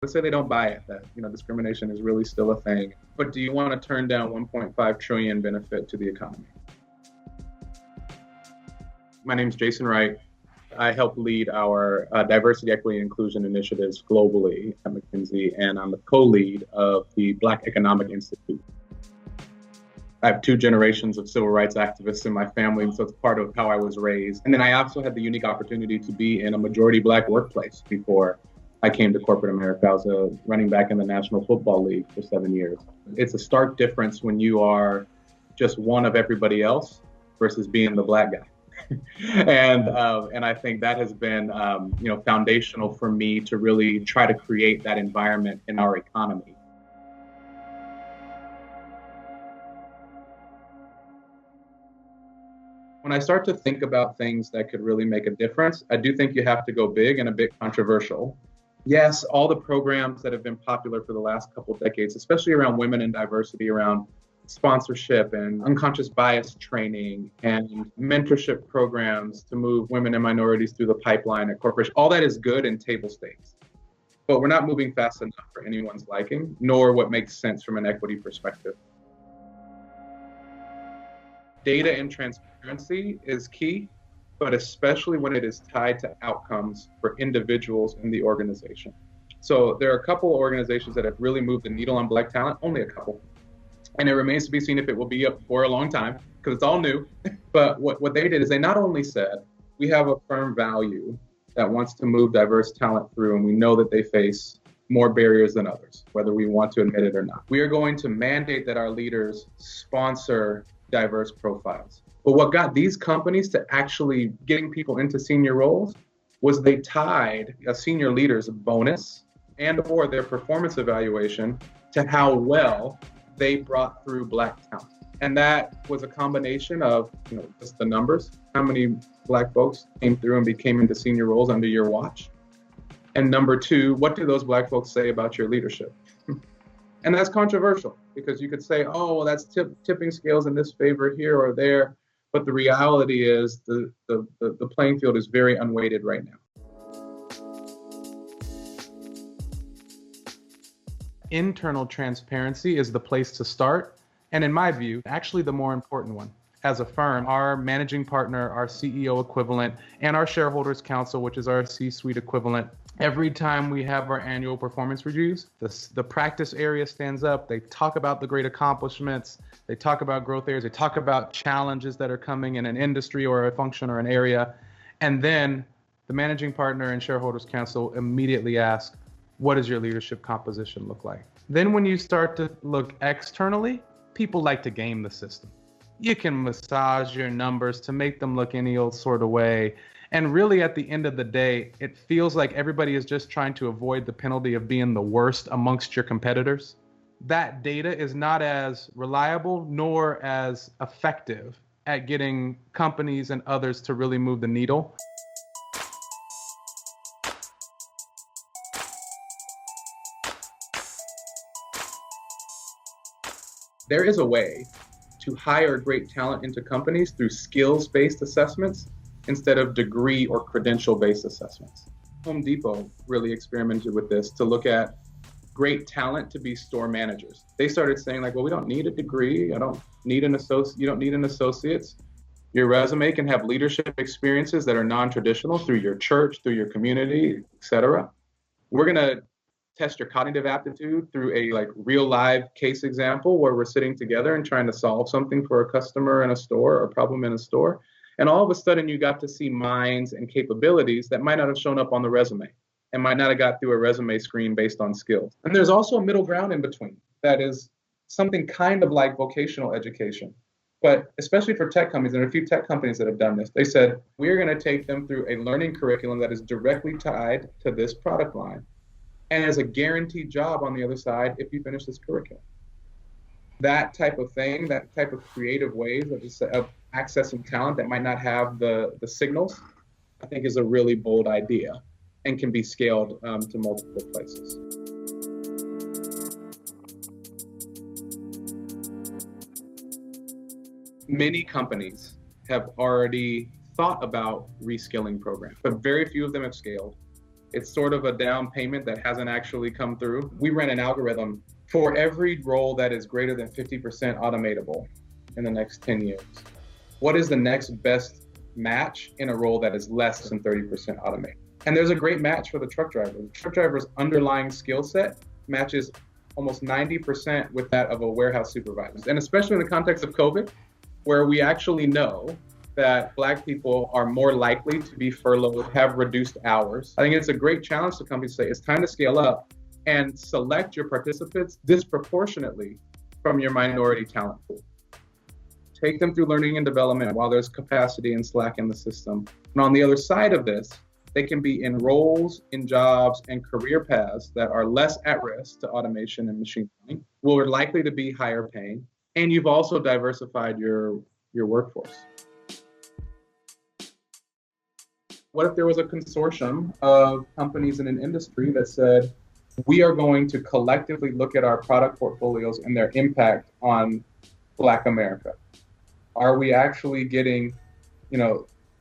Let's say they don't buy it, that discrimination is really still a thing. But do you want to turn down 1.5 trillion benefit to the economy? My name is Jason Wright. I help lead our diversity, equity, and inclusion initiatives globally at McKinsey, and I'm the co-lead of the Black Economic Institute. I have 2 generations of civil rights activists in my family, and so it's part of how I was raised. And then I also had the unique opportunity to be in a majority Black workplace before I came to corporate America. I was a running back in the National Football League for 7 years. It's a stark difference when you are just one of everybody else versus being the Black guy. And I think that has been foundational for me to really try to create that environment in our economy. When I start to think about things that could really make a difference, I do think you have to go big and a bit controversial. Yes, all the programs that have been popular for the last couple of decades, especially around women and diversity, around sponsorship and unconscious bias training and mentorship programs to move women and minorities through the pipeline at corporations, all that is good and table stakes. But we're not moving fast enough for anyone's liking, nor what makes sense from an equity perspective. Data and transparency is key, but especially when it is tied to outcomes for individuals in the organization. So there are a couple of organizations that have really moved the needle on Black talent, only a couple. And it remains to be seen if it will be up for a long time, because it's all new. But what they did is they not only said, we have a firm value that wants to move diverse talent through, and we know that they face more barriers than others, whether we want to admit it or not. We are going to mandate that our leaders sponsor diverse profiles. But what got these companies to actually getting people into senior roles was they tied a senior leader's bonus and or their performance evaluation to how well they brought through Black talent. And that was a combination of, just the numbers, how many Black folks came through and became into senior roles under your watch. And number 2, what do those Black folks say about your leadership? And that's controversial, because you could say, oh, well, that's tipping scales in this favor here or there. But the reality is the playing field is very unweighted right now. Internal transparency is the place to start. And in my view, actually the more important one. As a firm, our managing partner, our CEO equivalent, and our shareholders council, which is our C-suite equivalent, every time we have our annual performance reviews, the practice area stands up. They talk about the great accomplishments. They talk about growth areas. They talk about challenges that are coming in an industry or a function or an area. And then the managing partner and shareholders council immediately ask, what does your leadership composition look like? Then when you start to look externally, people like to game the system. You can massage your numbers to make them look any old sort of way. And really, at the end of the day, it feels like everybody is just trying to avoid the penalty of being the worst amongst your competitors. That data is not as reliable nor as effective at getting companies and others to really move the needle. There is a way to hire great talent into companies through skills-based assessments instead of degree or credential-based assessments. Home Depot really experimented with this to look at great talent to be store managers. They started saying like, well, we don't need a degree. You don't need an associate's. Your resume can have leadership experiences that are non-traditional through your church, through your community, et cetera. We're gonna test your cognitive aptitude through a real live case example where we're sitting together and trying to solve something for a customer in a store or a problem in a store. And all of a sudden you got to see minds and capabilities that might not have shown up on the resume and might not have got through a resume screen based on skills. And there's also a middle ground in between that is something kind of like vocational education. But especially for tech companies, and there are a few tech companies that have done this, they said, we're going to take them through a learning curriculum that is directly tied to this product line and as a guaranteed job on the other side if you finish this curriculum. That type of thing, that type of creative ways of accessing talent that might not have the signals, I think is a really bold idea and can be scaled to multiple places. Many companies have already thought about reskilling programs, but very few of them have scaled. It's sort of a down payment that hasn't actually come through. We ran an algorithm for every role that is greater than 50% automatable in the next 10 years. What is the next best match in a role that is less than 30% automated? And there's a great match for the truck driver. The truck driver's underlying skill set matches almost 90% with that of a warehouse supervisor. And especially in the context of COVID, where we actually know that Black people are more likely to be furloughed, have reduced hours. I think it's a great challenge to companies to say it's time to scale up and select your participants disproportionately from your minority talent pool. Take them through learning and development while there's capacity and slack in the system. And on the other side of this, they can be in roles, in jobs, and career paths that are less at risk to automation and machine learning, will are likely to be higher paying, and you've also diversified your workforce. What if there was a consortium of companies in an industry that said, we are going to collectively look at our product portfolios and their impact on Black America? Are we actually getting,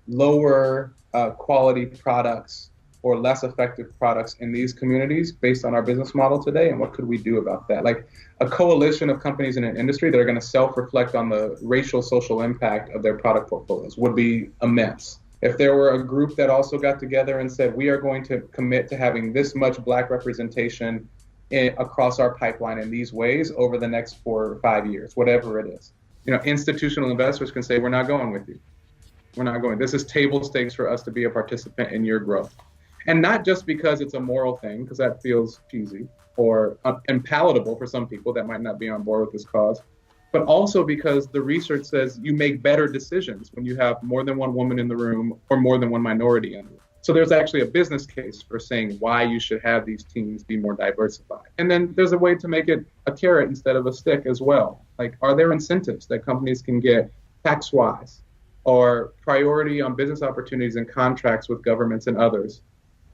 lower quality products or less effective products in these communities based on our business model today? And what could we do about that? Like a coalition of companies in an industry that are going to self-reflect on the racial social impact of their product portfolios would be immense. If there were a group that also got together and said, we are going to commit to having this much Black representation across our pipeline in these ways over the next 4 or 5 years, whatever it is. Institutional investors can say, we're not going with you. We're not going. This is table stakes for us to be a participant in your growth. And not just because it's a moral thing, because that feels cheesy or unpalatable for some people that might not be on board with this cause, but also because the research says you make better decisions when you have more than one woman in the room or more than one minority in the room. So there's actually a business case for saying why you should have these teams be more diversified. And then there's a way to make it a carrot instead of a stick as well. Like, are there incentives that companies can get tax-wise or priority on business opportunities and contracts with governments and others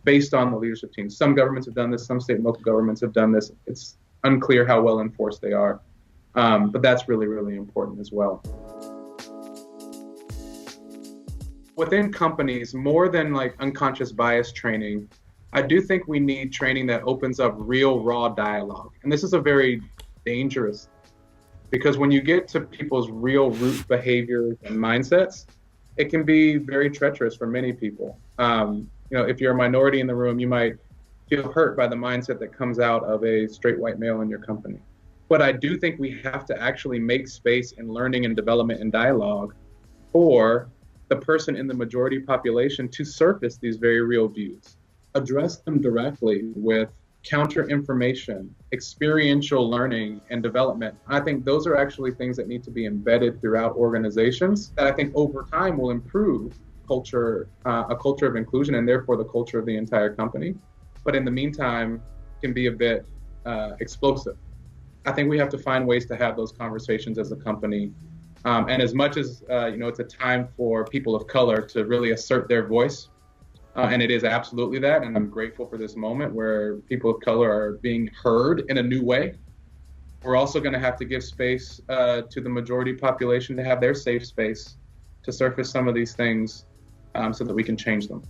based on the leadership team? Some governments have done this, some state and local governments have done this. It's unclear how well enforced they are. But that's really, really important as well. Within companies, more than like unconscious bias training, I do think we need training that opens up real, raw dialogue. And this is a very dangerous, because when you get to people's real root behaviors and mindsets, it can be very treacherous for many people. If you're a minority in the room, you might feel hurt by the mindset that comes out of a straight white male in your company. But I do think we have to actually make space in learning and development and dialogue for the person in the majority population to surface these very real views. Address them directly with counter information, experiential learning and development. I think those are actually things that need to be embedded throughout organizations that I think over time will improve culture, a culture of inclusion, and therefore the culture of the entire company. But in the meantime, can be a bit explosive. I think we have to find ways to have those conversations as a company. And as much as, it's a time for people of color to really assert their voice, and it is absolutely that, and I'm grateful for this moment where people of color are being heard in a new way. We're also going to have to give space to the majority population to have their safe space to surface some of these things so that we can change them.